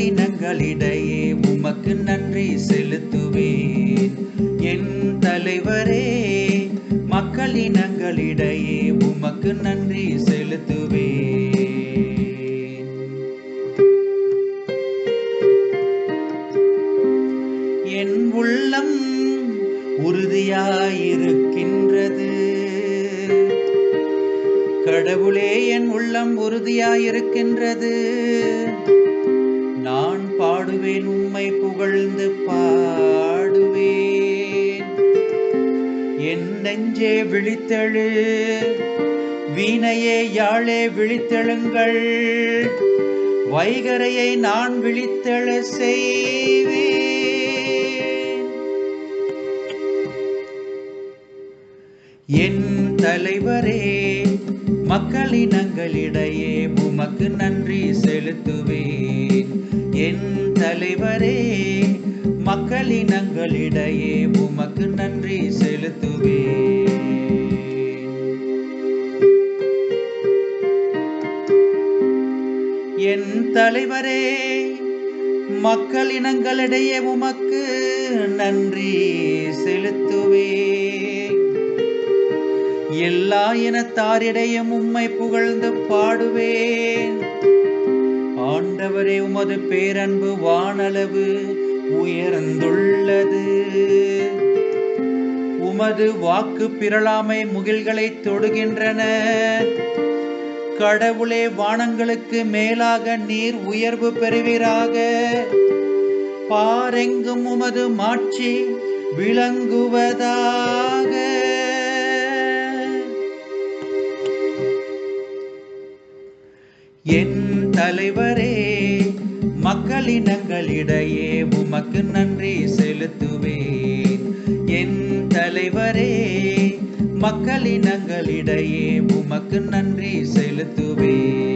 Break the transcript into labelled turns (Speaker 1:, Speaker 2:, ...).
Speaker 1: மக்களினங்களிடையே உமக்கு நன்றி செலுத்துவேன். என் தலைவரே, மக்களினங்களிடையே உமக்கு நன்றி செலுத்துவேன். என் உள்ளம் உறுதியாயிருக்கின்றது. கடவுளே, என் உள்ளம் உறுதியாயிருக்கின்றது. நான் பாடுவேன், உம்மை புகழ்ந்து பாடுவேன். என் நெஞ்சே விழித்தெழு, வீணையே யாழே விழித்தெழுங்கள். வைகரையை நான் விழித்தெழ செய்வேன். என் தலைவரே, மக்களினங்களிடையே உமக்கு நன்றி செலுத்துவேன். என் தலைவரே, மக்களினங்களிடையே உமக்கு நன்றி செலுத்துவேன். என் தலைவரே, மக்களினங்களிடையே உமக்கு நன்றி செலுத்துவேன். எல்லா இனத்தாரிடையும் உம்மை புகழ்ந்து பாடுவேன். ஆண்டவரே, உமது பேரன்பு வானளவு உயர்ந்துள்ளது. உமது வாக்கு பிறழாமை முகில்களை தொடுகின்றன. கடவுளே, வானங்களுக்கு மேலாக நீர் உயர்வு பெறுவீராக. பாரெங்கும் உமது மாட்சி விளங்குவதாக. என் தலைவரே, மக்களினங்களிடையே உமக்கு நன்றி செலுத்துவேன். என் தலைவரே, மக்களினங்களிடையே உமக்கு நன்றி செலுத்துவேன்.